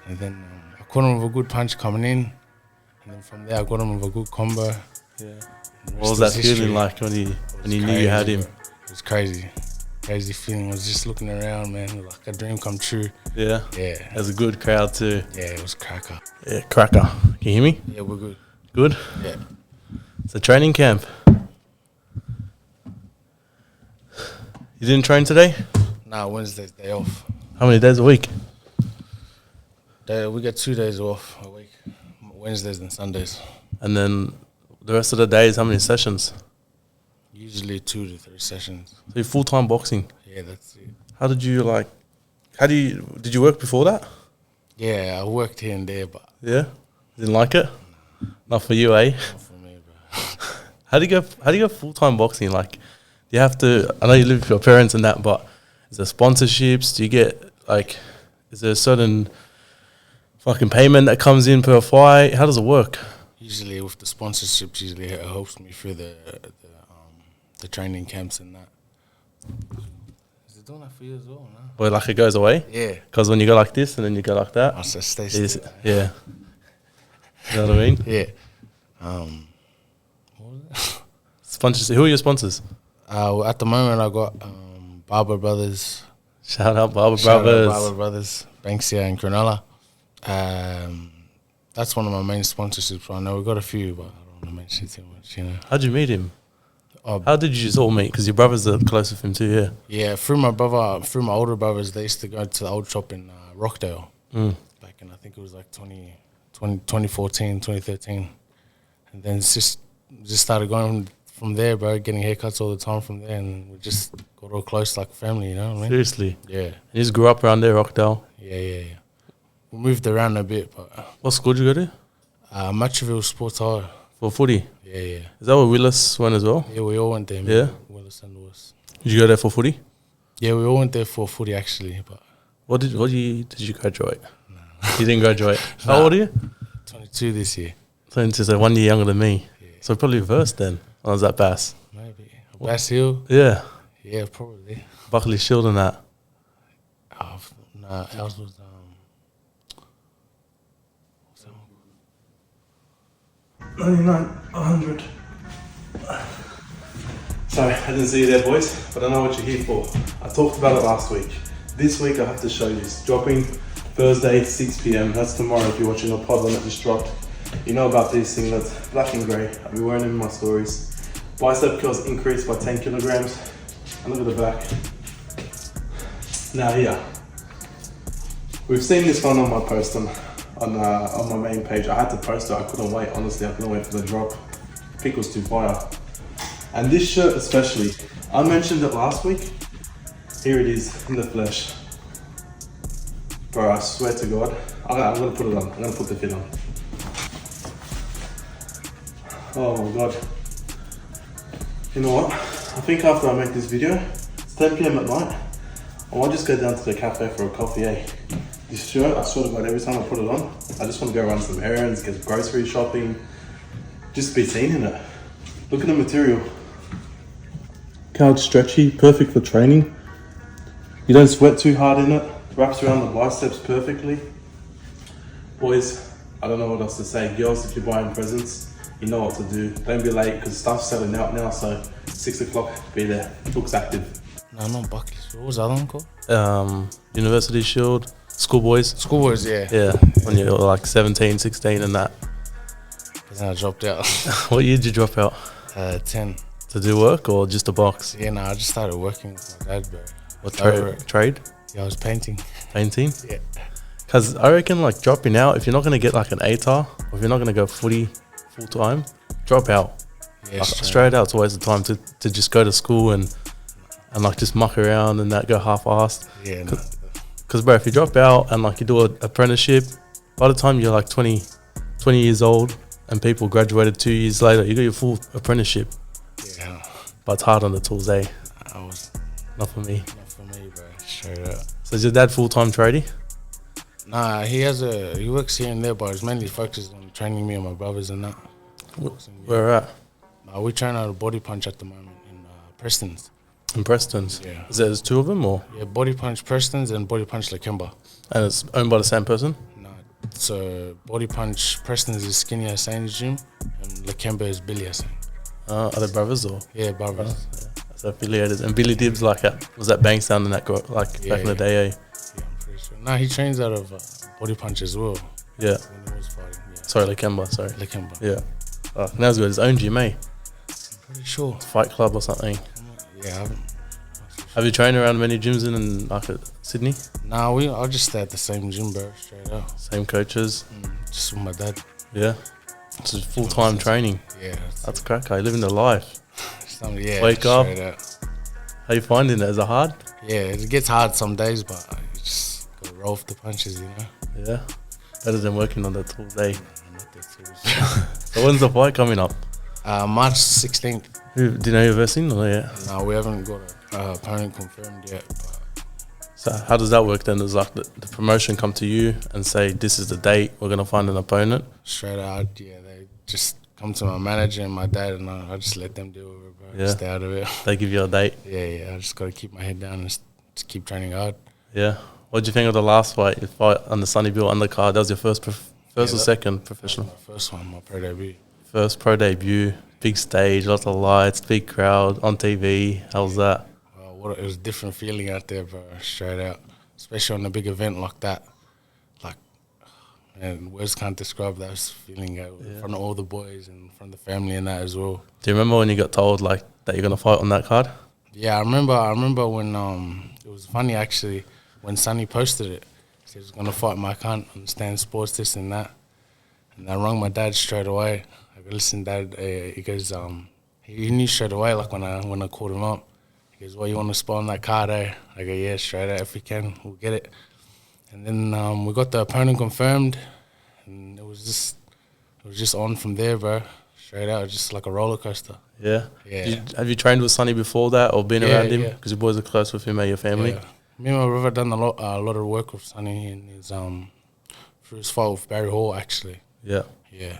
And then I caught him with a good punch coming in. And then from there, I got him with a good combo. Yeah. What was that feeling like when you knew you had him? It was crazy. Crazy feeling. I was just looking around, man, like a dream come true. Yeah? Yeah. It was a good crowd too. Yeah, it was cracker. Yeah, cracker. Can you hear me? Yeah, we're good. Good? Yeah. It's a training camp. You didn't train today? Nah, Wednesday's day off. How many days a week? We get 2 days off a week. Wednesdays and Sundays. And then the rest of the days, how many sessions? Usually 2 to 3 sessions. So you're full-time boxing? Yeah, that's it. Did you work before that? Yeah, I worked here and there, but Yeah? Didn't like it? Not for you, eh? not for me, bro. How do you go full-time boxing? Like, you have to, I know you live with your parents and that, but is there sponsorships? Do you get, like, is there a certain fucking payment that comes in per fight? How does it work? Usually with the sponsorships, it helps me through the training camps and that. Is it doing that for you as well, no? Or like it goes away? Yeah. Because when you go like this and then you go like that? I said stay it's- still. Yeah. You know what I mean? Yeah. What was it? Sponsors. Who are your sponsors? At the moment, I got Barber Brothers. Shout out Barber Shout out Brothers. Barber Brothers, Banksia and Cronulla. That's one of my main sponsorships. I know we've got a few, but I don't want to mention too much, you know. How'd you meet him? Oh, How did you just all meet? Because your brothers are close with him too, yeah. yeah, through my older brothers, they used to go to the old shop in Rockdale. Back in, I think it was like 2014, 2013. And then it's just started going from there, bro, getting haircuts all the time from there. And we just got all close like family, you know what I mean? Seriously. Yeah, You just grew up around there, Rockdale. yeah. We moved around a bit, but What school did you go to? Matcherville Sports High. For footy. Yeah. Is that where Willis went as well? Yeah, we all went there, man. Yeah? Willis and Lewis. Did you go there for footy? Yeah, we all went there for footy actually, but What year did you graduate? You didn't graduate. How old are you? 22 this year. So it's 1 year younger than me. Yeah. So probably reversed then. Or was that Bass? Maybe. Bass Hill? Yeah. Yeah, probably. Buckley Shield and that. Nah, ours was, what's that one? 99, 100. Sorry, I didn't see you there, boys, but I know what you're here for. I talked about it last week. This week I have to show you this. Dropping Thursday, 6 p.m. That's tomorrow if you're watching the pod when it just dropped. You know about these singlets, black and grey. I'll be wearing them in my stories. Bicep curls increased by 10 kilograms. And look at the back. Now here. We've seen this one on my post on my main page. I had to post it, I couldn't wait, honestly, I couldn't wait for the drop. Pick was too fire. And this shirt especially, I mentioned it last week. Here it is, in the flesh. Bro, I swear to God, I'm gonna put it on, I'm gonna put the fit on. Oh my God. You know what, I think after I make this video, it's 10 p.m. at night, I might just go down to the cafe for a coffee, eh? This shirt, I swear to God, every time I put it on, I just want to go run some errands, get grocery shopping, just be seen in it. Look at the material. Look how it's stretchy, perfect for training. You don't sweat too hard in it, wraps around the biceps perfectly. Boys, I don't know what else to say. Girls, if you're buying presents, you know what to do. Don't be late because stuff's selling out now, so 6 o'clock, be there. Looks active. No, not Buckley. What was the other one called? University Shield, Schoolboys. Schoolboys, yeah. Yeah, when you're like 17, 16 and that. But then I dropped out. What year did you drop out? 10. To do work or just a box? Yeah, I just started working with my dad, bro. What Over trade? Yeah, I was painting. Painting? Yeah. Because I reckon like dropping out, if you're not going to get like an ATAR, or if you're not going to go footy full time, drop out. Yeah, Like, straight out's always the time to just go to school and like just muck around and that, go half-assed. Yeah, Because bro, if you drop out and like you do an apprenticeship, by the time you're like 20 years old and people graduated 2 years later, you got your full apprenticeship. Yeah. But it's hard on the tools, eh? Not for me. Not for me, bro. Straight up. So is your dad full-time tradie? Nah, he works here and there, but he's mainly focused on training me and my brothers and that. Where at? We train out of Body Punch at the moment in Preston's. In Preston's? Yeah. There's two of them or? Yeah, Body Punch Preston's and Body Punch Lakemba. And it's owned by the same person? No, So Body Punch, Preston's is Skinny Hassan's gym, and Lakemba is Billy Hassan. Are they brothers or? Yeah, brothers. So affiliated. And Billy Dibbs, like, was that Bankstown in that, back in the day, eh? Yeah, I'm pretty sure. Nah, he trains out of Body Punch as well. Yeah. When he was fighting, yeah. Sorry, Lakemba, sorry. Lakemba. Yeah. Now he's got his own gym, eh? Pretty sure. Fight club or something. Yeah, I haven't. Have you trained around many gyms in like Sydney? Nah, I just stay at the same gym, bro, straight up. Same coaches? Just with my dad. Yeah. It's just full-time training. Yeah. That's crack, eh? Living the life. Yeah, wake up. Up. How you finding it? Is it hard? Yeah, it gets hard some days, but you just gotta roll with the punches, you know? Yeah. Better than working on the tools, eh? Not the tools. So when's the fight coming up? March 16th. Do you know you're versing or yet? No, we haven't got an opponent confirmed yet. But So how does that work then? Does like the promotion come to you and say, this is the date, we're going to find an opponent? straight out, yeah, they just come to my manager and my dad, and I just let them deal with it, bro. Yeah. Stay out of it. They give you a date? Yeah, I just gotta keep my head down and just keep training hard. Yeah. What did you think of the last fight? Your fight on the Sonny Bill undercard. That was your first or second professional? My first one, my pro debut. First pro debut, big stage, lots of lights, big crowd on TV. How was that? It was a different feeling out there, bro. Straight out, especially on a big event like that. Like, man, words can't describe that feeling in front of all the boys and in front of the family and that as well. Do you remember when you got told like that you're gonna fight on that card? Yeah, I remember when it was funny actually when Sonny posted it. He said he was gonna fight my can't understand sports, this and that. And I rang my dad straight away. I go, listen, Dad. He goes, he knew straight away. Like when I called him up, he goes, "Well, you want to spot on that card, eh?" I go, "Yeah, straight out. If we can, we'll get it." And then we got the opponent confirmed, and it was just on from there, bro. Straight out, just like a roller coaster. Yeah. Yeah. Have you trained with Sonny before that or been around him? Yeah. Because your boys are close with him, your family. Yeah. Me and my brother done a lot of work with Sonny in his through his fight with Barry Hall actually. Yeah. Yeah.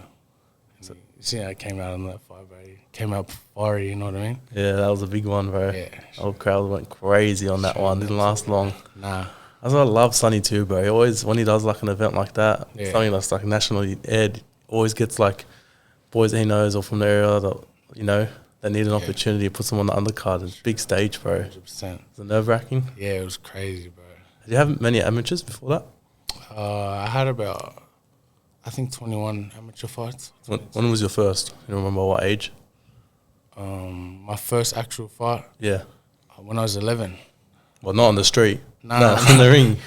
So, you see how it came out in that fight, bro. He came out fiery, you know what I mean? Yeah, that was a big one, bro. Yeah. The whole crowd went crazy on that one. Didn't last long. Nah. That's why I love Sonny too, bro. He always, when he does like an event like that, Yeah. something that's like nationally aired, always gets like boys that he knows or from the area that, you know, that need an opportunity, puts them on the undercard. It's a big stage, bro. 100%. Is it nerve-wracking? Yeah, it was crazy, bro. Did you have many amateurs before that? I had about, I think, 21 amateur fights. When was your first? You remember what age? My first actual fight, Yeah. when I was 11. Well, not on the street. Nah. In the ring.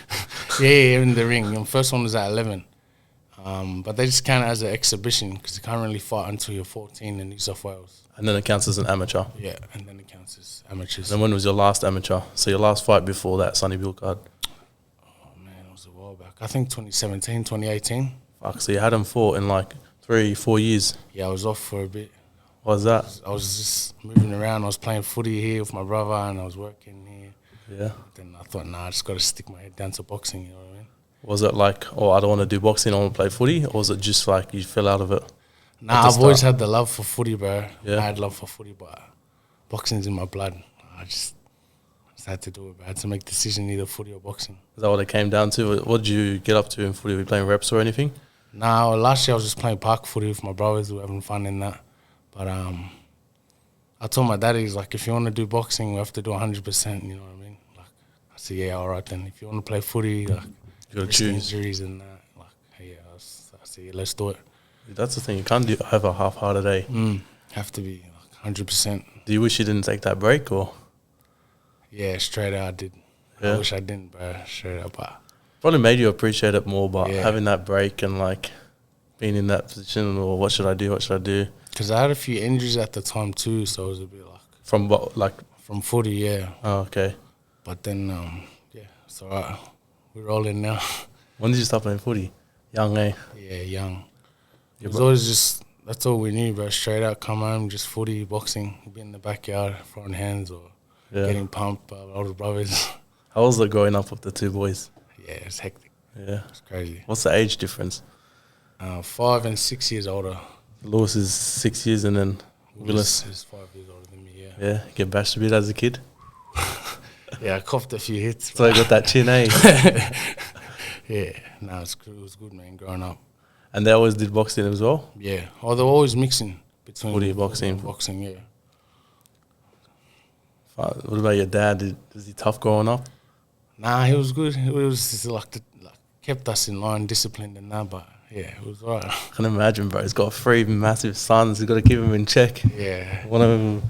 Yeah, in the ring. The first one was at 11. But they just count it as an exhibition because you can't really fight until you're 14 in New South Wales. And then it counts as an amateur. Yeah, and then it counts as amateurs. And when was your last amateur? So your last fight before that Sonny Bill card? Oh, man, it was a while back. I think 2017, 2018. Fuck, so you hadn't fought in like 3-4 years. Yeah, I was off for a bit. What was that? I was just moving around. I was playing footy here with my brother and I was working here. Yeah. Then I thought, I just got to stick my head down to boxing, you know what I mean? Was it like, oh, I don't want to do boxing, I want to play footy? Or was it just like you fell out of it? Nah, I've always had the love for footy, bro. Yeah. I had love for footy, but boxing's in my blood. I just had to do it, bro. I had to make a decision, either footy or boxing. Is that what it came down to? What did you get up to in footy? Were you playing reps or anything? Nah, last year I was just playing park footy with my brothers. We were having fun in that. But I told my daddy, he's like, if you want to do boxing, we have to do 100%, you know what I mean? Like, I said, yeah, all right then. If you want to play footy, like, You got to risk choose. injuries and that, like, hey, yeah, I said, yeah, let's do it. That's the thing. You can't have a half-hearted day. Have to be like 100%. Do you wish you didn't take that break or? Yeah, straight out I did. Yeah. I wish I didn't, bro. Straight up. But Probably made you appreciate it more, but Yeah. having that break and like being in that position, or what should I do? What should I do? because I had a few injuries at the time too, so it was a bit like From what, like, from footy, yeah. oh, okay. But then, yeah, it's all right. We're rolling now. When did you start playing footy? Young, eh? Yeah, young. Yeah, It was always just, that's all we knew, bro. Straight out, come home, just footy, boxing, be in the backyard, throwing hands or Yeah. getting pumped by older brothers. How was it growing up with the two boys? Yeah, it's hectic. Yeah. It's crazy. What's the age difference? 5 and 6 years older. Lewis is 6 years and then Willis. is 5 years older than me, yeah. Yeah, get bashed a bit as a kid. Yeah, I coughed a few hits. So I got that chin, eh? Yeah, no, it was good, man, growing up. And they always did boxing as well? Yeah. Oh, they were always mixing between Footy, football boxing. and boxing, yeah. What about your dad? Was he tough growing up? Nah, he was good. He was just like kept us in line, disciplined and that, but yeah, it was alright. I can imagine, bro. He's got 3 massive sons. He's got to keep them in check. Yeah. One of them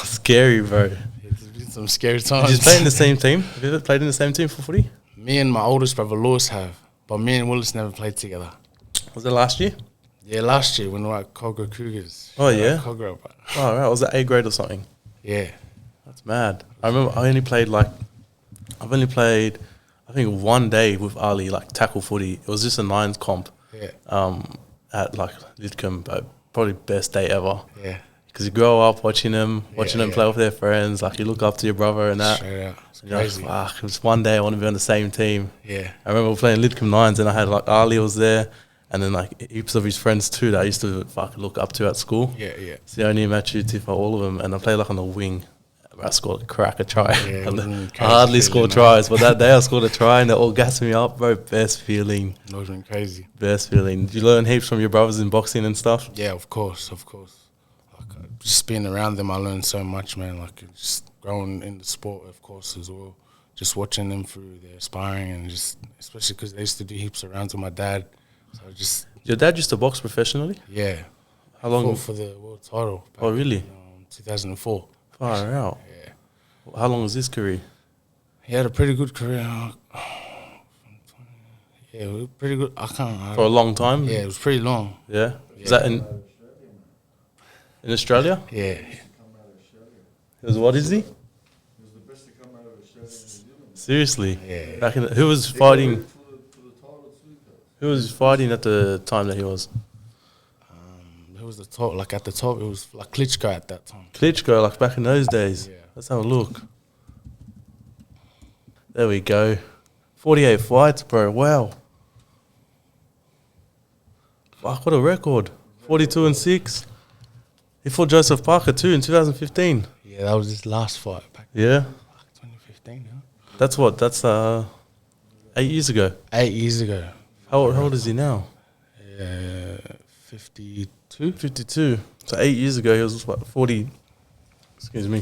scary, bro. There's been some scary Did times. you play in the same team? Have you ever played in the same team for footy? Me and my oldest brother Lewis have, but me and Willis never played together. Was it last year? Yeah, last year when we were at Cogra Cougars. Oh, yeah? Cogra, but Oh, right. Was it A grade or something? yeah. That's mad. I remember I've only played, I think 1 day with Ali, like tackle footy. It was just a 9s comp Yeah. at like Lidcombe, but probably best day ever. Yeah. Because you grow up watching them Yeah. play with their friends. Like you look up to your brother and that. Straight out. It's And you're like, crazy. fuck, it was 1 day I want to be on the same team. Yeah. I remember playing Lidcombe 9s and I had like Ali was there and then like heaps of his friends too that I used to fucking look up to at school. Yeah, yeah. It's the only match you tip for all of them. And I played like on the wing. I scored a cracker try. Yeah, And crazy I hardly scored feeling, tries, but that day I scored a try and they all gassed me up, bro. Best feeling. It was been crazy. Best feeling. Did you learn heaps from your brothers in boxing and stuff? Yeah, of course, of course. Like just being around them, I learned so much, man. Like just growing in the sport, of course, as well. Just watching them through their sparring and just, especially because they used to do heaps of rounds with my dad. So just, Your dad used to box professionally? yeah. How long? Fought for the world title. Oh, really? In 2004. Far out. Yeah. How long was his career? He had a pretty good career. Yeah, pretty good. For a long time? Yeah, it was pretty long. Yeah? Was that in Australia? Yeah. It was, what is he? He was the best to come out of Australia and New Zealand. Seriously? Yeah. Back in who was fighting? For the title too, though. Who was fighting at the time that he was? It was the top, like at the top, it was like Klitschko at that time. Klitschko, like back in those days. Yeah. Let's have a look. There we go. 48 fights, bro. Wow. Fuck, what a record. 42-6. He fought Joseph Parker too in 2015. Yeah, that was his last fight back Yeah. in 2015, huh? That's what? That's 8 years ago. 8 years ago. How old is he now? 52? 52. So 8 years ago, he was what, 40. Excuse me.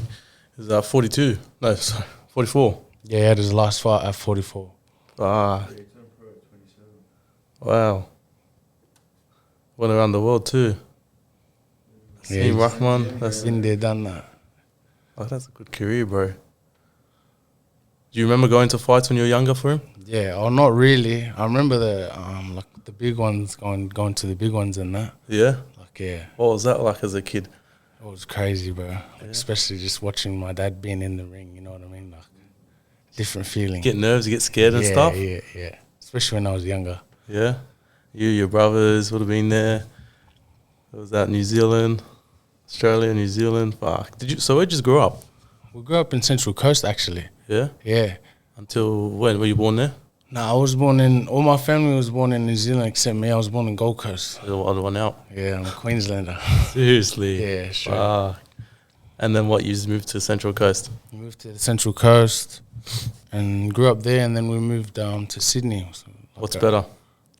He was 42. No, sorry, 44. Yeah, he had his last fight at 44. Ah, He turned pro at 27. wow. Went around the world too. Yeah, Team he's Rahman. That's been there, done that. Oh, that's a good career, bro. Do you remember going to fights when you were younger for him? Yeah, or not really. I remember like the big ones, going to the big ones and that. Yeah. Like, yeah, What was that like as a kid? it was crazy, bro. Like, especially just watching my dad being in the ring, you know what I mean? Like, different feeling. Get nerves, you get scared and stuff? Yeah, yeah. Especially when I was younger. Yeah. You, your brothers would have been there. It was that New Zealand, Australia, New Zealand. Fuck. So where'd you grow up? We grew up in Central Coast, actually. Yeah. Yeah. Until when? Were you born there? No, all my family was born in New Zealand except me. I was born in Gold Coast. The other one out. Yeah, I'm a Queenslander. Seriously. Yeah, sure. Fuck. And then what? You just moved to Central Coast. We moved to the Central Coast and grew up there, and then we moved to Sydney. So What's better?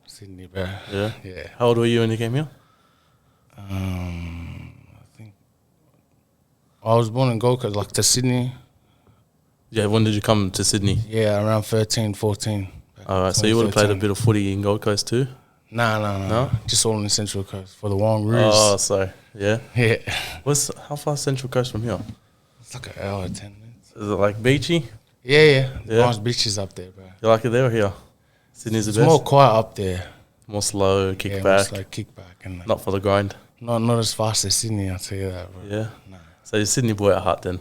Sydney, bro. Yeah. Yeah. How old were you when you came here? I think I was born in Gold Coast, like to Sydney. Yeah. When did you come to Sydney? Yeah, around 13, 14. All right. So you would have played a 2013. bit of footy in Gold Coast too. No. No? Just all in the Central Coast for the Wong Roos. Oh, sorry. Yeah. Yeah. How far is Central Coast from here? It's like an hour, 10 minutes. Is it like beachy? Yeah. Yeah. Nice beaches up there, bro. You like it there or here? Sydney's the It's best. more quiet up there. More slow, kick Yeah, back, it's like kick back and like, not for the grind. not as fast as Sydney, I'll tell you that, bro. Yeah. No. So you're Sydney boy at heart then.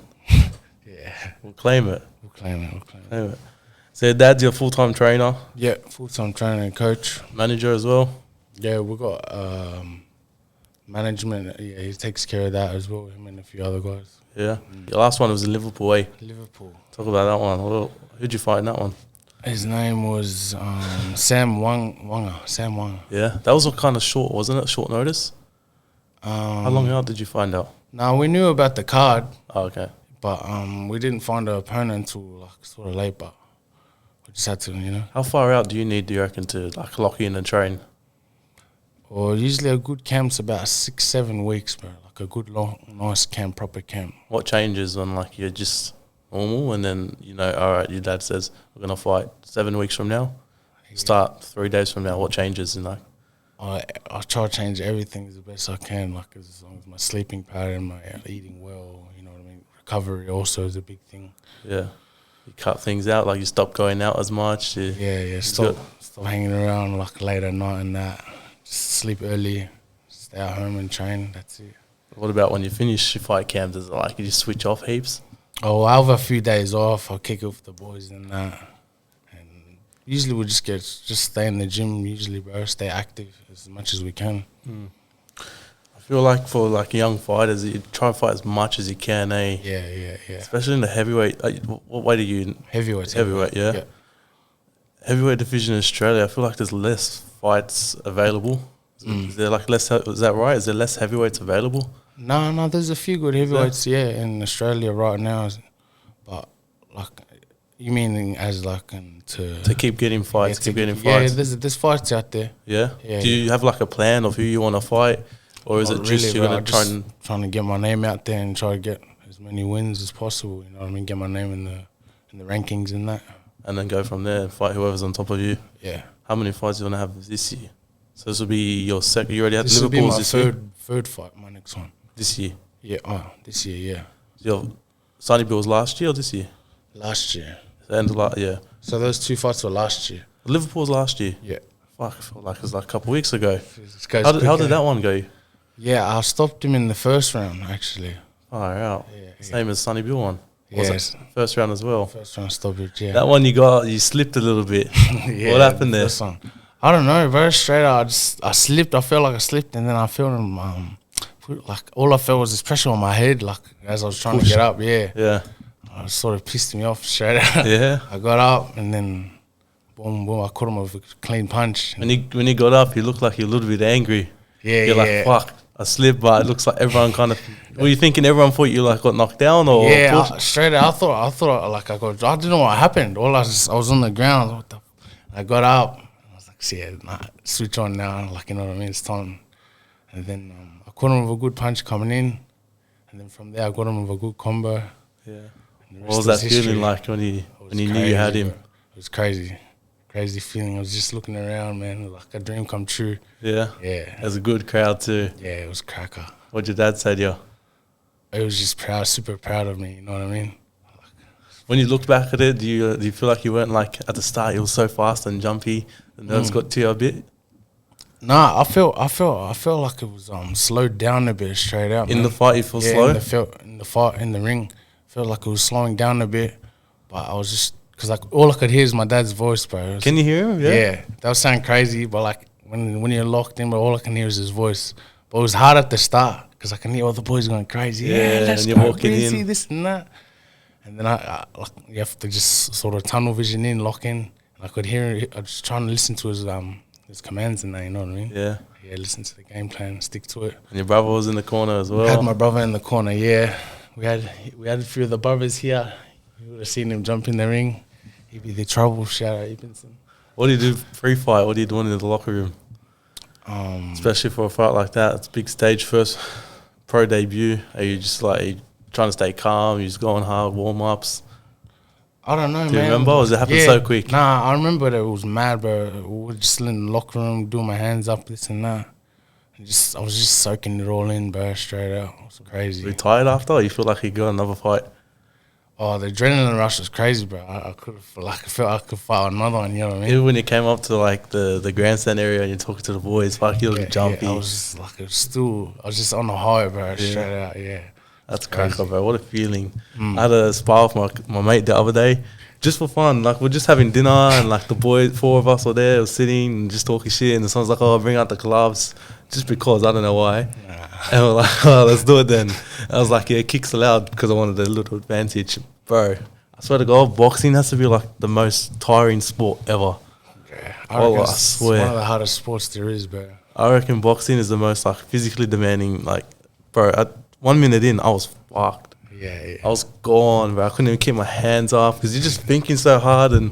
Yeah. We'll claim it. We'll claim it. Claim it. So your dad's your full-time trainer, Yeah, full-time trainer and coach. manager as well. Yeah, we got management. Yeah, he takes care of that as well, him and a few other guys. Yeah. Your last one was in Liverpool, eh? Liverpool. Talk about that one. Who'd you fight in that one? His name was Sam Wanga. Sam Wanga. Yeah. That was kind of short, wasn't it? Short notice? How long out did you find out? Now, we knew about the card, Oh, okay. but we didn't find the opponent until like sort of late, but we just had to, you know. How far out do you need, do you reckon, to like lock in and train? Or usually a good camp's about 6-7 weeks, bro. Like a good long, nice camp, proper camp. What changes when like you're just normal and then, you know, all right, your dad says we're going to fight 7 weeks from now? Start 3 days from now. What changes in like? I try to change everything as the best I can, like as long as my sleeping pattern, my eating well, you know what I mean. Recovery also is a big thing. Yeah, you cut things out, like you stop going out as much. Stop hanging around like late at night and that. Just sleep early, stay at home and train. That's it. What about when you finish your fight camp? Does it like you just switch off heaps? Oh, I have a few days off. I'll kick it with the boys and that. Usually we just stay in the gym, usually, bro, stay active as much as we can. I feel like for like young fighters, you try to fight as much as you can, eh? Yeah. Especially in the heavyweight. What weight are you in? Heavyweight, yeah. Heavyweight division in Australia, I feel like there's less fights available. Is there like less? Is that right? Is there less heavyweights available? No, there's a few good heavyweights, in Australia right now. But like, you mean as like to keep getting fights, Yeah, there's fights out there. Yeah. Do you have like a plan of who you want to fight, or is it just you're gonna trying to get my name out there and try to get as many wins as possible? You know what I mean? Get my name in the rankings and that. And then go from there and fight whoever's on top of you. Yeah. How many fights do you want to have this year? So this will be your second. You already had Liverpool's this year. Third fight, my next one. This year. Yeah. This year. Yeah. Your Sonny Bill was last year or this year? Last year. Yeah. So those 2 fights were last year. Liverpool's last year. Yeah. Fuck, I feel like it was like a couple of weeks ago. How did that one go? Yeah, I stopped him in the first round actually. Far out. Yeah, Same as Sonny Bill one. Yes. First round as well. First round stoppage, yeah. That one you slipped a little bit. What happened there? I don't know, very straight out. I slipped. I felt like I slipped, and then I felt like all I felt was this pressure on my head, like as I was trying to get up. Yeah. It sort of pissed me off straight out. Yeah. I got up and then boom, I caught him with a clean punch. When you got up, you looked like you're a little bit angry. Yeah, You're like, fuck, I slipped, but it looks like everyone kind of. Were you thinking everyone thought you like got knocked down or? Yeah, straight out. I thought like I didn't know what happened. I was on the ground. I got up. I was like, switch on now. Like, you know what I mean? It's time. And then I caught him with a good punch coming in, and then from there I got him with a good combo. Yeah. What was that feeling like when you knew you had him? Bro. It was crazy feeling. I was just looking around, man, like a dream come true. Yeah. Yeah. It was a good crowd too. Yeah, it was cracker. What'd your dad say to you? It was just super proud of me. You know what I mean? When you look back at it, do you feel like you weren't like at the start? You were so fast and jumpy. The nerves got to you a bit. Nah, I felt like it was slowed down a bit straight out. In the fight, you feel slow. In the fight in the ring, felt like it was slowing down a bit. But I was just because like all I could hear is my dad's voice, bro. Can you hear him? Yeah, that was sounding crazy, but like when you're locked in, but all I can hear is his voice. But it was hard at the start because I can hear all the boys going crazy. Yeah, let's and go you're walking crazy, in. this and that. And then I you have to just sort of tunnel vision in, lock in. And I could hear. I was just trying to listen to his commands and that. You know what I mean? Yeah. Yeah, listen to the game plan, stick to it. And your brother was in the corner as well. I had my brother in the corner. Yeah, we had a few of the brothers here. You would have seen him jump in the ring. He'd be the trouble. Shout out Ibnson. What do you do pre-fight? What are you doing in the locker room? Especially for a fight like that, it's a big stage, first pro debut. Are you just like trying to stay calm? You just going hard, warm-ups? I don't know, man. Do you remember? Or does it happen so quick? Nah, I remember that it was mad, bro. We were just in the locker room, doing my hands up, this and that. I was just soaking it all in, bro, straight out. It was crazy. Were you tired after, or you feel like you got another fight? Oh, the adrenaline rush was crazy, bro. I felt I could fight another one, you know what I mean? Even when you came up to like the grandstand area and you're talking to the boys, fuck, you look jumpy. Yeah, I was just like, I was just on the high, bro, straight out, yeah. That's crazy, bro. What a feeling. I had a spar with my mate the other day, just for fun. Like, we're just having dinner and like the boys, 4 of us were there, were sitting and just talking shit. And someone's like, oh, bring out the gloves. Just because, I don't know why. And we're like, oh, let's do it then. I was like, yeah, kicks allowed because I wanted a little advantage. Bro, I swear to God, boxing has to be like the most tiring sport ever. Yeah, I swear. It's one of the hardest sports there is, bro. I reckon boxing is the most like physically demanding. Like, bro, at 1 minute in, I was fucked. Yeah. I was gone, bro. I couldn't even keep my hands off because you're just thinking so hard, and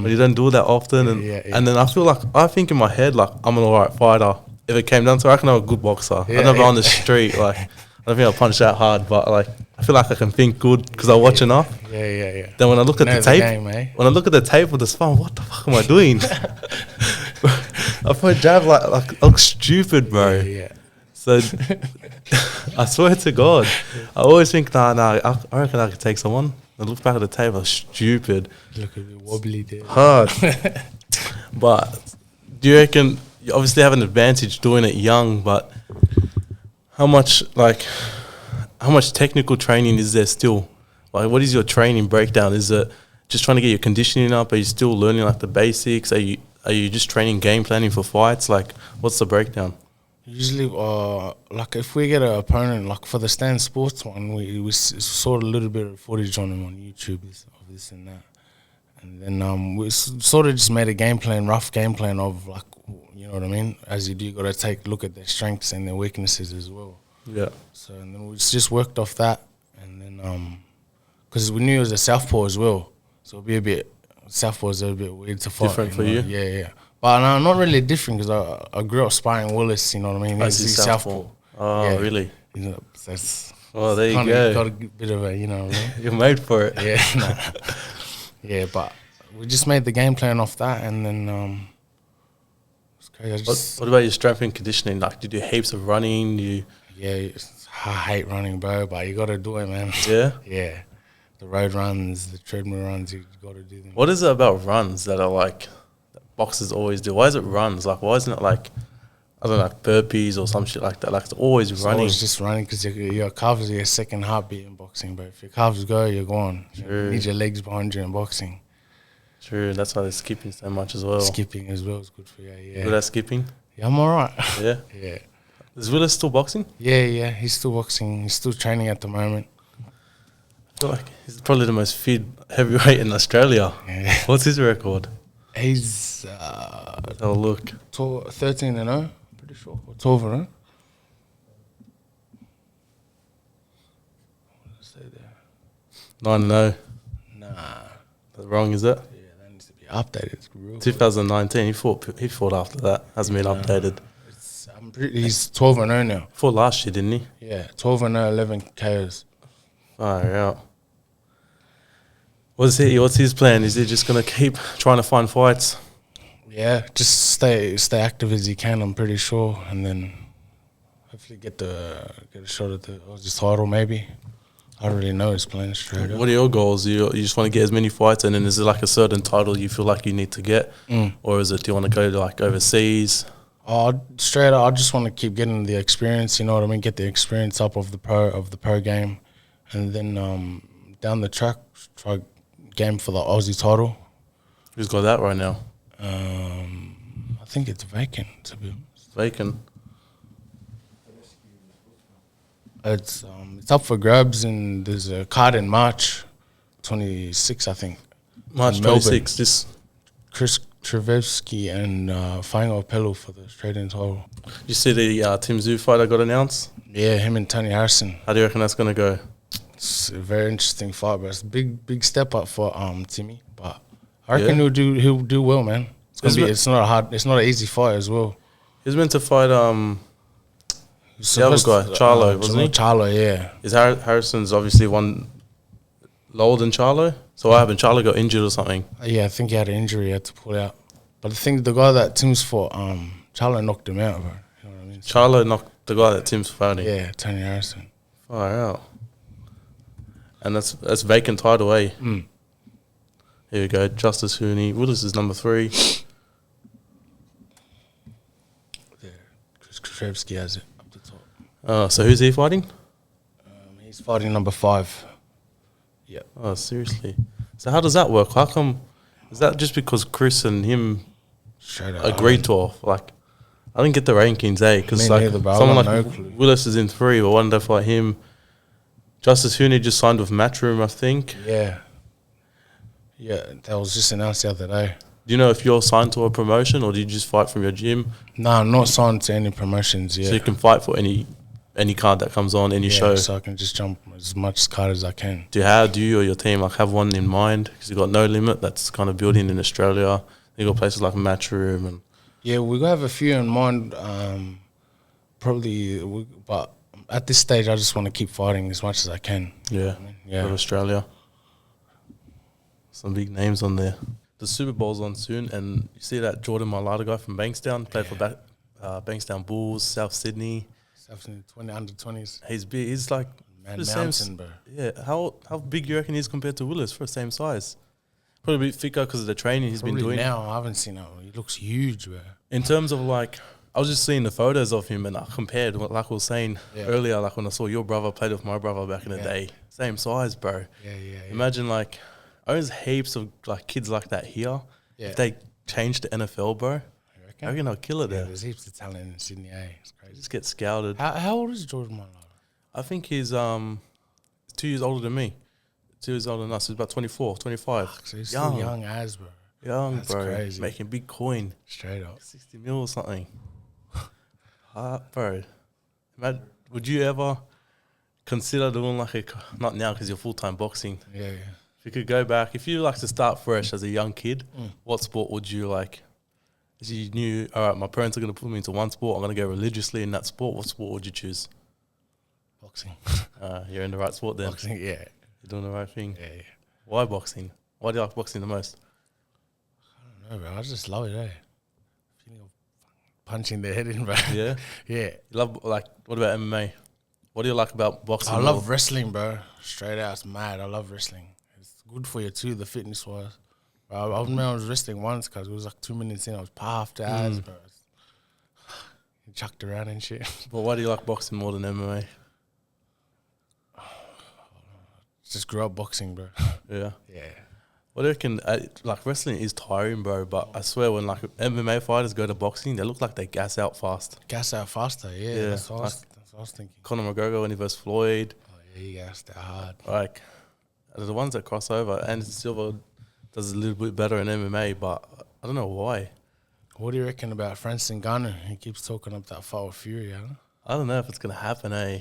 but you don't do it that often. And and then I think in my head like I'm an alright fighter. If it came down to it, I reckon I'm a good boxer. I never on the street like I don't think I'll punch that hard, but like I feel like I can think good because I watch enough. Yeah. Then when I look at the tape, game, eh? when I look at the tape with the spine, what the fuck am I doing? I throw a jab like I look stupid, bro. Yeah. So I swear to God, I always think, nah, I reckon I could take someone. I look back at the tape, I was stupid. Look a bit wobbly there. Hard. But do you reckon you obviously have an advantage doing it young, but how much technical training is there still? Like, what is your training breakdown? Is it just trying to get your conditioning up? Are you still learning like the basics? Are you just training game planning for fights? Like, what's the breakdown? Usually, like if we get an opponent, like for the Stand Sports one, we saw a little bit of footage on him on YouTube of this and that, and then we sort of just made a rough game plan of like, you know what I mean. As you do, you got to take a look at their strengths and their weaknesses as well. Yeah. So and then we just worked off that, and then because we knew it was a southpaw as well, so it'd be a bit southpaws are a bit weird to fight. Different for you? Yeah. But no, not really different because I grew up sparring Willis, you know what I mean? He's southpaw. Oh, Yeah. really? You know, so it's Oh, there you kinda go. got a bit of a, you know what I mean? You're made for it. Yeah, nah. Yeah, but we just made the game plan off that, and then it's crazy. What about your strength and conditioning? Like, do you do heaps of running? I hate running, bro, but you got to do it, man. Yeah? Yeah. The road runs, the treadmill runs, you got to do them. What is it about runs that are like, that boxers always do? Why is it runs? Like, why isn't it like, I don't know, like burpees or some shit like that? Like, it's always running. It's just running because your calves are your second heartbeat in boxing, bro. If your calves go, you're gone. True. You need your legs behind you in boxing. True, that's why they're skipping so much as well. Skipping as well is good for you, yeah. Good at skipping? Yeah, I'm all right. Yeah? Yeah. Is Willis still boxing? Yeah, he's still boxing. He's still training at the moment. I feel like he's probably the most fit heavyweight in Australia. Yeah. What's his record? He's Have a look. 13 and 0, pretty sure. Or 12 and 0. What did I say there? 9-0. Nah. That's wrong, is it? Yeah, that needs to be updated. It's real. 2019, he fought after that. Hasn't been updated. He's 12 and 0 now. Fought last year, didn't he? Yeah, 12 and 0, 11 KOs. Far out. What's his plan? Is he just gonna keep trying to find fights? Yeah, just stay active as you can. I'm pretty sure, and then hopefully get a shot at the Aussie title. Maybe I don't really know his plans straight up. What are your goals? You just want to get as many fights, and then is it like a certain title you feel like you need to get, or is it do you want to go to like overseas? Straight up, I just want to keep getting the experience. You know what I mean? Get the experience up of the pro game, and then down the track try game for the Aussie title. Who's got that right now? I think it's vacant, to be honest. Vacant. It's up for grabs, and there's a card in March 26, I think. March in Melbourne. 26. This. Chris Trevevsky and Faingo Pelu for the Australian title. You see the Tim Tszyu fight that got announced? Yeah, him and Tony Harrison. How do you reckon that's gonna go? It's a very interesting fight, but it's a big step up for Timmy. But I reckon he'll do well, man. It's not an easy fight as well. He was meant to fight the other guy, Charlo, wasn't he? Charlo, yeah. Is Harrison's obviously one lower than Charlo? So what happened? Charlo got injured or something? Yeah, I think he had an injury, he had to pull out. But I think the guy that Tim's fought, Charlo knocked him out, bro. You know what I mean? Charlo knocked the guy that Tim's fighting. Yeah, Tony Harrison. Far out. And that's vacant title, eh? Here we go. Justice Hooney. Willis is number 3. Yeah, Chris Krzyzewski has it up the top. So who's he fighting? He's fighting number 5. Yeah. Oh, seriously. So how does that work? How come? Is that just because Chris and him Straight up. agreed to? Like, I didn't get the rankings, eh? Because Me like neither, bro. I someone got like no clue. Willis is in 3, but one day fight him. Justice Hooney just signed with Matchroom, I think. Yeah. Yeah, that was just announced the other day. Do you know if you're signed to a promotion or do you just fight from your gym? Nah, I'm not signed to any promotions yet. So you can fight for any any card that comes on, any show. So I can just jump as much card as I can. Do you or your team like have one in mind? Because you got No Limit that's kind of building in Australia. You got places like Matchroom and Yeah, we have a few in mind. But at this stage, I just want to keep fighting as much as I can. yeah, Yeah. for Australia. Some big names on there. The Super Bowl's on soon, and you see that Jordan Mailata guy from Bankstown played for Bankstown Bulls, South Sydney. 20 under 20s. He's big. He's like Man, the mountain, same. bro. Yeah, how big you reckon he is compared to Willis for the same size? Probably a bit thicker because of the training he's been doing. Now, I haven't seen him. He looks huge, bro. In terms of like, I was just seeing the photos of him and I compared, like I was saying earlier, like when I saw your brother played with my brother back in the day, same size, bro. Yeah. Imagine like, there's heaps of like kids like that here. Yeah. If they change to NFL, bro, I reckon I'll kill it Yeah, there. there's heaps of talent in Sydney, It's crazy. Just get scouted. How old is Jordan Mailata? I think he's 2 years older than me. 2 years older than us. He's about 24, 25. So he's still young as, bro. Young, That's bro. crazy. Making big coin. Straight up. 60 mil or something. Bro. Would you ever consider doing like not now because you're full-time boxing. Yeah. If you could go back, if you like to start fresh as a young kid, what sport would you like? If you knew, all right, my parents are going to put me into one sport, I'm going to go religiously in that sport, what sport would you choose? Boxing. You're in the right sport then. Boxing, yeah. You're doing the right thing. Yeah. Why boxing? Why do you like boxing the most? I don't know, bro. I just love it, Feeling of punching their head in, bro. Yeah? Yeah. You love, like, what about MMA? What do you like about boxing? I love wrestling, bro. Straight out, it's mad. I love wrestling. It's good for you too, the fitness wise. I remember I was wrestling once because it was like 2 minutes in. I was puffed ass, bro. Chucked around and shit. But why do you like boxing more than MMA? Just grew up boxing, bro. Yeah. Yeah. What do you reckon? Like, wrestling is tiring, bro, but I swear when, like, MMA fighters go to boxing, they look like they gas out fast. Gas out faster, yeah. That's what I was thinking. Conor McGregor when he versus Floyd. Oh, yeah, he gassed out hard. Like, the ones that cross over, and Silva does a little bit better in MMA, but I don't know why. What do you reckon about Francis Ngannou? He keeps talking up that fight with Fury, I don't know if it's going to happen, eh?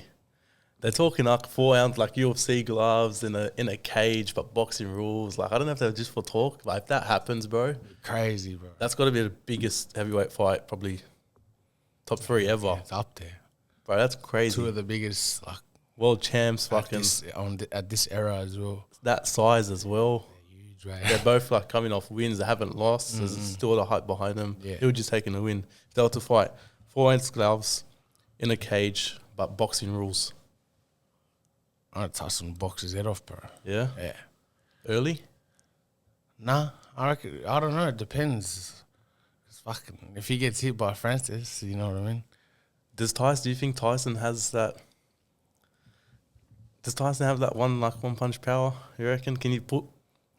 They're talking like 4 ounce, like UFC gloves in a cage, but boxing rules. Like, I don't know if they're just for talk. Like, if that happens, bro. Crazy, bro. That's got to be the biggest heavyweight fight, probably top 3 ever. Yeah, it's up there. Bro, that's crazy. 2 of the biggest, like, World champs, fucking. at this era as well. That size as well. They're huge, right? They're both like coming off wins. They haven't lost. There's still the hype behind them. Yeah. He was just taking the win. If they were to fight 4 ounce gloves in a cage, but boxing rules. I'd touch some boxers' head off, bro. Yeah? Yeah. Early? Nah, I reckon, I don't know. It depends. It's fucking, if he gets hit by Francis, you know what I mean? Do you think Tyson has that? Does Tyson have that one punch power? You reckon? Can you put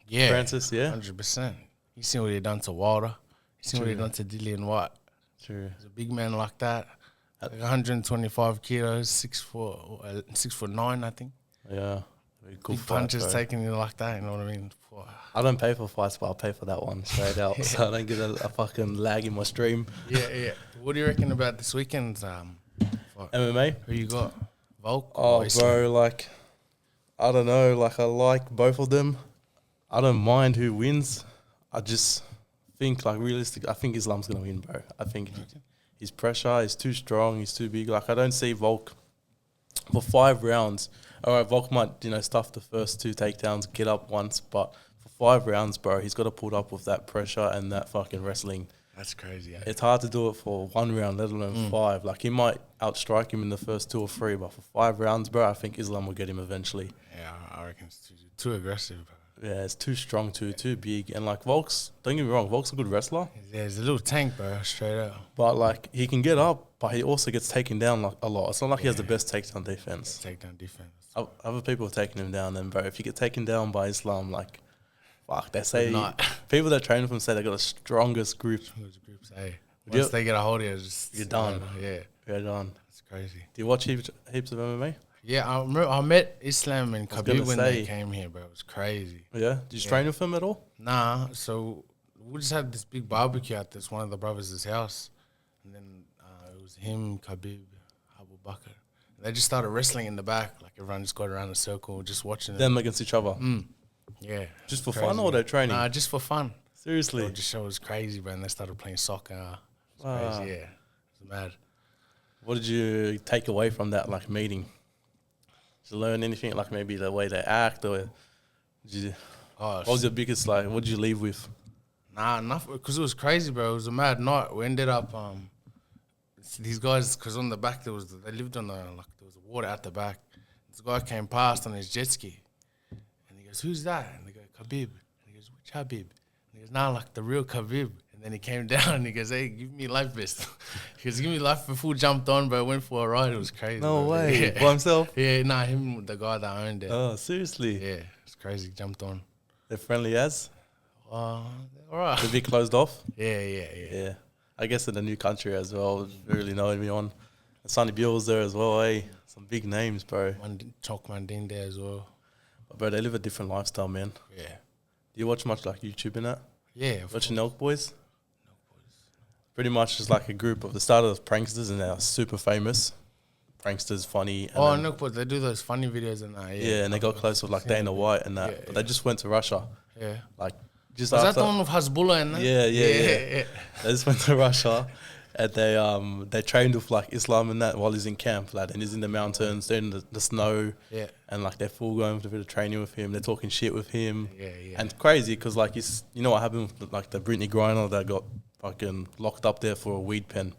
Francis? Yeah, 100%. You seen what he done to Wilder. You seen what he done to Dillian White. True. He's a big man like that. Like 125 kilos, 6'9", I think. Yeah. Big punches taking you like that. You know what I mean? I don't pay for fights, but I'll pay for that one straight out, so I don't get a fucking lag in my stream. Yeah. What do you reckon about this weekend's fight? MMA? Who you got? Volk? Oh, or Islam? bro, like, I don't know. Like, I like both of them. I don't mind who wins. I just think, like, realistic. I think Islam's going to win, bro. I think his pressure is too strong. He's too big. Like, I don't see Volk for 5 rounds. All right, Volk might, stuff the first 2 takedowns, get up once. But for 5 rounds, bro, he's got to put up with that pressure and that fucking wrestling. That's crazy. It's hard to do it for 1 round, let alone 5. Like, he might outstrike him in the first 2 or 3, but for 5 rounds, bro, I think Islam will get him eventually. Yeah, I reckon it's too aggressive, bro. Yeah, it's too strong, too big. And, like, Volk's, don't get me wrong, Volk's a good wrestler. Yeah, he's a little tank, bro, straight up. But, like, he can get up, but he also gets taken down like a lot. It's not like he has the best takedown defense. Takedown defense. Other people are taking him down, then, bro, if you get taken down by Islam, like, fuck, they say, people that train with him say they got the strongest grip. Groups, hey. Once they get a hold of you, you're done. Yeah. You're done. That's crazy. Do you watch heaps of MMA? Yeah, I remember I met Islam and Khabib when they came here, bro. It was crazy. Yeah? Did you train with him at all? Nah, so we just had this big barbecue at one of the brothers' house. And then it was him, Khabib, Abu Bakr. They just started wrestling in the back. Like everyone just got around a circle, just watching Them against each other. Yeah. Just for Crazy, fun or man. they're training? Nah, just for fun. Seriously. They just show us crazy, man. They started playing soccer. It was Wow. crazy, yeah. It was mad. What did you take away from that like meeting? Did you learn anything, like maybe the way they act, or did you, Oh, what was your biggest, like, what did you leave with? Nah, nothing. Because it was crazy, bro. It was a mad night. We ended up, these guys, because on the back, they lived on there was water at the back. This guy came past on his jet ski. And he goes, who's that? And they go, Khabib. And he goes, which Khabib? And he goes, nah, like the real Khabib. And then he came down and he goes, hey, give me life vest. He goes, give me life before jumped on, bro. Went for a ride. It was crazy. No bro. way. Yeah. By himself? Yeah, nah, him, the guy that owned it. Oh, seriously? Yeah, it's crazy. Jumped on. They're friendly as? All right. They're a bit closed off? Yeah. Yeah. I guess in a new country as well, don't really know anyone. And Sonny Bill was there as well, eh? Some big names, bro. Chalk Mandin there as well. But bro, they live a different lifestyle, man. Yeah. Do you watch much like YouTube and that? Yeah. of Watching course. Elk Boys? Pretty much just like a group of the start of pranksters and they're super famous. Pranksters, funny. And Oh, then- no, but they do those funny videos and that. yeah, and they got close with like Dana White and that. Yeah, But they just went to Russia. Yeah. Like just Is that after the one with Hezbollah and that? Yeah. They just went to Russia and they trained with like Islam and that while he's in camp, like, and he's in the mountains, they're in the snow. Yeah. And like they're full going for a bit of training with him. They're talking shit with him. Yeah. And crazy because like you know what happened with like the Brittany Griner that got fucking locked up there for a weed pen.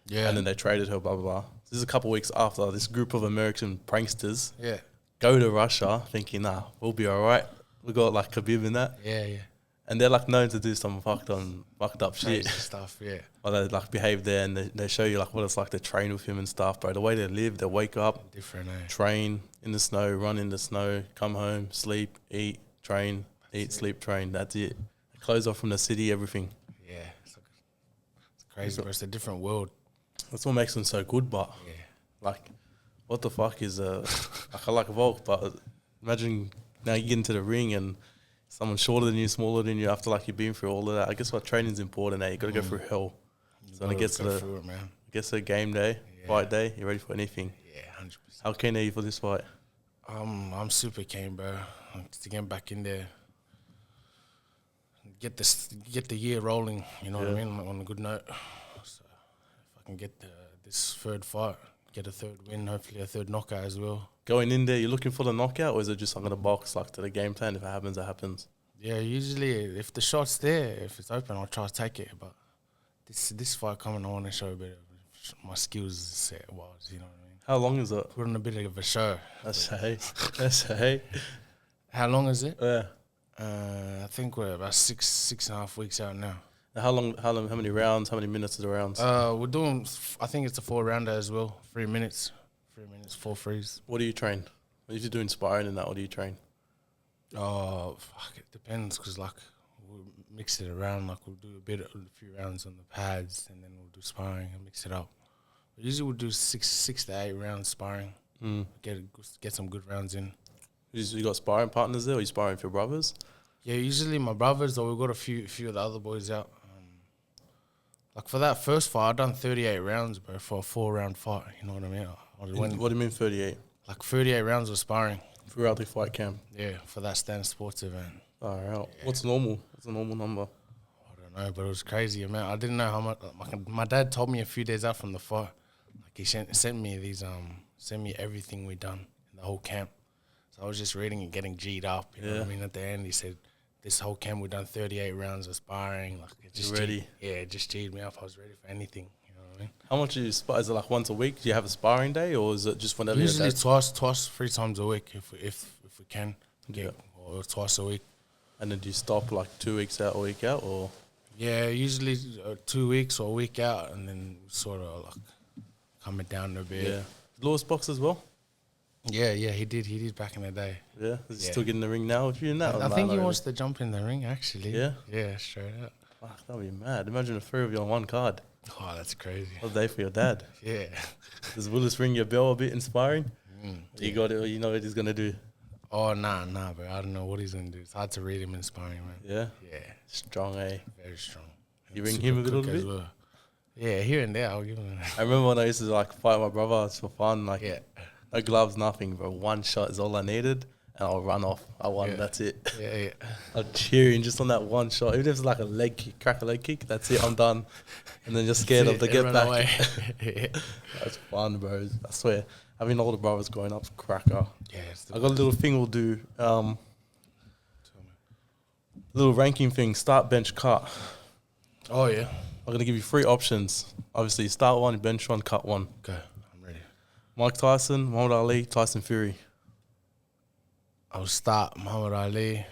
Yeah. And then they traded her, blah, blah, blah. This is a couple of weeks after this group of American pranksters Yeah. go to Russia thinking, nah, we'll be all right. We got like Khabib in that. Yeah. And they're like known to do some fucked up Crazy shit. stuff, yeah. But they like behave there and they show you like what it's like to train with him and stuff, bro. The way they live, they wake up, Different, eh? train in the snow, run in the snow, come home, sleep, eat, train, eat, sleep, train. That's it. Close off from the city, everything. Yeah. It's crazy, bro. It's a different world. That's what makes them so good, but Yeah. like, what the fuck is like I like Volk, but imagine now you get into the ring and someone shorter than you, smaller than you, after like you've been through all of that. I guess what training's important, you gotta go through hell. So when it gets to Go through it, man. game day, Yeah. fight day, you're ready for anything. Yeah, 100%. How keen are you for this fight? I'm super keen, bro. To get back in there, get the year rolling. You know what I mean? On a good note. So if I can get this third fight, get a third win, hopefully a third knockout as well. Going in there, you're looking for the knockout, or is it just I'm gonna box like to the game plan? If it happens, it happens. Yeah, usually if the shot's there, if it's open, I'll try to take it. But this fight coming, I want to show a bit of my skills set wise. You know what I mean? How long is it? Put on a bit of a show. That's hey, that's hey. How long is it? Yeah. I think we're about 6.5 weeks out now. How long? How many rounds? How many minutes of the rounds? We're doing. I think it's a 4-rounder as well. 3 minutes. 3 minutes. 4 frees. What do you train? If you do inspiring and that, what do you train? Oh, fuck, it depends because like we'll mix it around. Like we'll do a few rounds on the pads, and then we'll do sparring and mix it up. But usually we'll do 6 to 8 rounds sparring. Get some good rounds in. You got sparring partners there, or you sparring with your brothers? Yeah, usually my brothers, or we've got a few of the other boys out. Like for that first fight, I done 38 rounds, bro, for a 4-round fight. You know what I mean? What do you mean 38? Like 38 rounds of sparring. Throughout the fight camp? Yeah, for that Stand Sports event. All right. What's normal? What's the normal number? I don't know, but it was crazy, man. I didn't know how much. My dad told me a few days out from the fight. Like he sent me these sent me everything we done in the whole camp. So I was just reading and getting G'd up. You know what I mean? At the end, he said, "This whole camp we done 38 rounds of sparring. Like it just ready? It just G'd me up. I was ready for anything. You know what I mean? How much do you spar? Is it like once a week? Do you have a sparring day, or is it just whenever? Usually you're twice, 3 times a week if we can. Yeah. Or twice a week. And then do you stop like 2 weeks out, a week out, or? Yeah, usually 2 weeks or a week out, and then sort of like calm it down a bit. Yeah. Lewis box as well. Yeah, he did back in the day. Yeah. Is he Yeah. still getting in the ring now with you and that? I think he wants to jump in the ring, actually. Yeah? Yeah, straight up. Fuck, that'd be mad. Imagine the 3 of you on one card. Oh, that's crazy. What a day for your dad. Yeah. Does Willis ring your bell a bit inspiring? You got it. You know what he's gonna do. Oh, nah, bro. I don't know what he's going to do. It's hard to read him inspiring, man. Yeah. Yeah, Strong, eh? very strong. You ring Super him a little quick as bit? well. Yeah, here and there, I'll give him. I remember when I used to like fight my brother, it's for fun. Like, Yeah. no gloves, nothing, bro. One shot is all I needed, and I'll run off. I won. Yeah. That's it. Yeah. I'm cheering just on that one shot. Even if it's like a leg kick, crack a leg kick, that's it. I'm done. And then just scared of the get Run back. away. Yeah. That's fun, bro. I swear. Having older brothers growing up's cracker. Yeah, it's the I got a little thing we'll do. Little ranking thing. Start, bench, cut. Oh, yeah. I'm gonna give you 3 options. Obviously, start 1, bench 1, cut 1. Okay, I'm ready. Mike Tyson, Muhammad Ali, Tyson Fury. I'll start Muhammad Ali,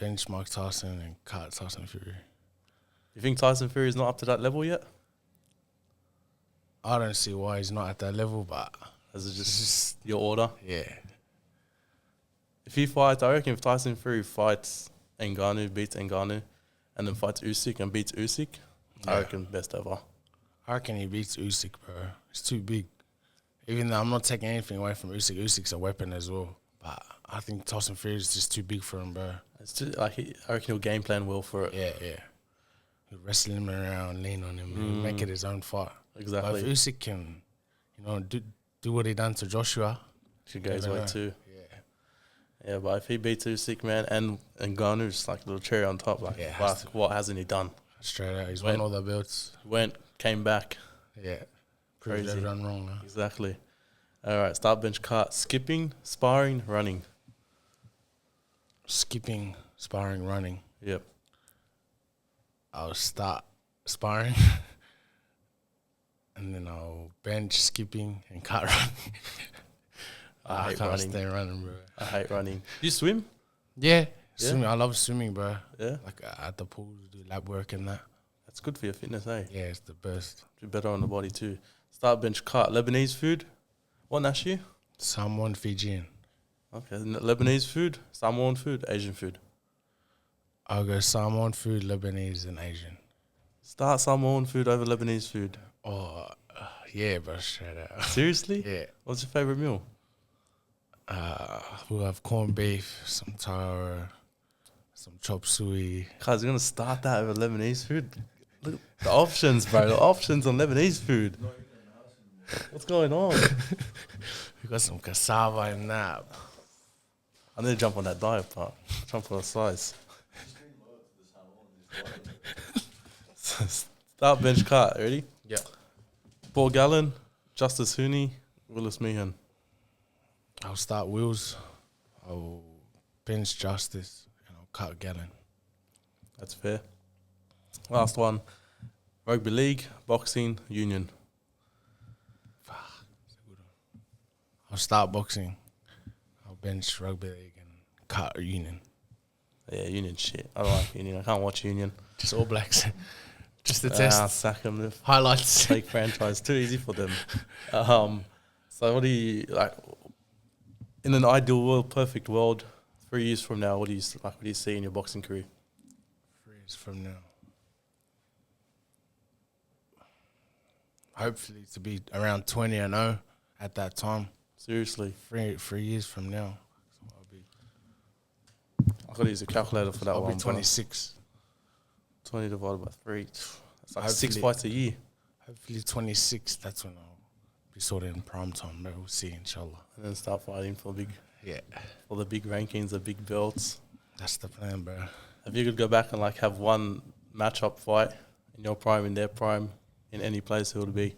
bench Mike Tyson, and cut Tyson Fury. You think Tyson Fury is not up to that level yet? I don't see why he's not at that level, but Is it just your order? yeah. If he fights, I reckon if Tyson Fury fights Ngannou, beats Ngannou, and then fights Usyk and beats Usyk, I Yeah. reckon best ever. I reckon he beats Usyk, bro. He's too big. Even though I'm not taking anything away from Usyk, Usyk's a weapon as well. But I think Tyson Fury is just too big for him, bro. It's just, like I reckon he'll game plan well for it. Yeah. He'll wrestle him around, lean on him, and make it his own fight. Exactly. But if Usyk can, do what he done to Joshua, Should go his never way know. too. Yeah. Yeah, but if he beats Usyk, man, and Ngannou's like a little cherry on top, like, Yeah, it has fuck, what hasn't he done? Straight out, he's Went- won all the belts. Went, came back. Yeah. Proved Crazy. everyone wrong, huh? Exactly. All right, start, bench, cut. Skipping, sparring, running. Skipping, sparring, running. Yep. I'll start sparring, and then I'll bench skipping and cut running. I hate can't running. stay running, bro. I hate running. You swim? Yeah, swimming. I love swimming, bro. Yeah. Like at the pool, do lab work and that. That's good for your fitness, eh? Yeah, it's the best. Do better on the body too. Start, bench, cut. Lebanese food. What national? Someone Fijian. Okay, Lebanese food, Samoan food, Asian food. I'll go Samoan food, Lebanese, and Asian. Start Samoan food over Lebanese food. Oh, yeah, bro, straight out. Seriously? Yeah. What's your favorite meal? We'll have corned beef, some taro, some chop suey. Cuz you're gonna start that over Lebanese food. Look at the options, bro. The options on Lebanese food. What's going on? We got some cassava and that. I need to jump on that diet part. Jump on the size. Start, bench, cut. Ready? Yeah. Paul Gallen, Justice Hooney, Willis Meehan. I'll start Wills. I'll bench Justice, and I'll cut Gallon. That's fair. Last one. Rugby league, boxing, union. That's a good one. I'll start boxing. I'll bench rugby league and cut Union. Yeah, union shit. I don't like union. I can't watch union. Just All Blacks. Just the I'll test. sack them. Highlights. Fake franchise. Too easy for them. So what do you like? In an ideal world, perfect world, 3 years from now, what do you see in your boxing career? 3 years from now. Hopefully to be around 20 and 0 at that time. Seriously, 3 years from now. I'll be, I gotta use a calculator for that I'll one. be bro. 26. 20 divided by 3. That's like Hopefully- 6 fights a year. Hopefully 26. That's when I'll be sort of in prime time. We'll see, inshallah. And then start fighting for Yeah. the big rankings, the big belts. That's the plan, bro. If you could go back and like have one matchup fight in your prime, in their prime, in any place, who would it be?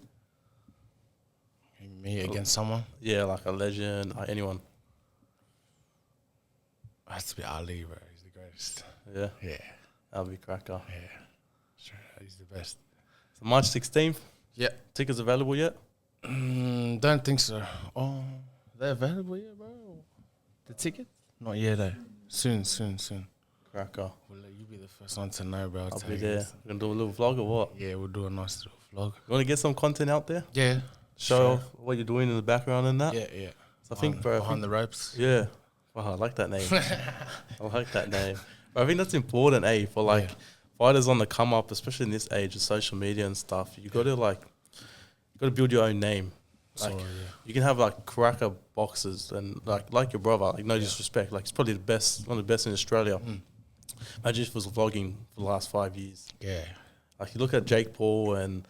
Me against someone. Yeah, like a legend, like anyone. It has to be Ali, bro. He's the greatest. Yeah, Yeah. that'll be cracker. Yeah. Sure. He's the best. So March 16th, Yeah. tickets available yet? Don't think so. Oh, they're available yet, bro? The tickets? Not yet, though. Soon. Cracker. We'll let you be the first one to know, bro. I'll tell be you there. this. We're gonna do a little vlog or what? Yeah, we'll do a nice little vlog. You want to get some content out there? Yeah. Show Sure. off what you're doing in the background and that? Yeah. So I think, bro, behind the ropes. yeah. Wow, I like that name. I like that name. But I think that's important, for like Yeah. fighters on the come up, especially in this age of social media and stuff. You got to build your own name. Like So, yeah. you can have like cracker boxers and like your brother. Like no disrespect, like he's probably the best, one of the best in Australia. Imagine if he was vlogging for the last 5 years. Yeah. Like you look at Jake Paul and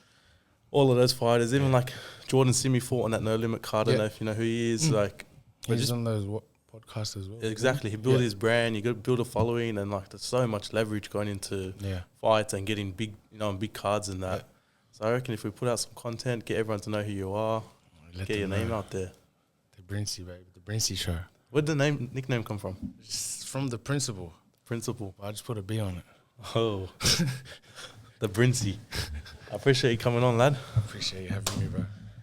all of those fighters, even like Jordan Simi fought on that No Limit card. I don't know if you know who he is. Like, but He's just on those podcasts as well. exactly, he built his brand. You got to build a following, and like there's so much leverage going into fights and getting big, big cards and that. So I reckon if we put out some content, get everyone to know who you are, get your name out there. The Brincey, baby, the Brincey show. Where'd the nickname come from? It's from the principal. Principal. I just put a B on it. Oh, the Brincey. I appreciate you coming on, lad. I appreciate you having me, bro.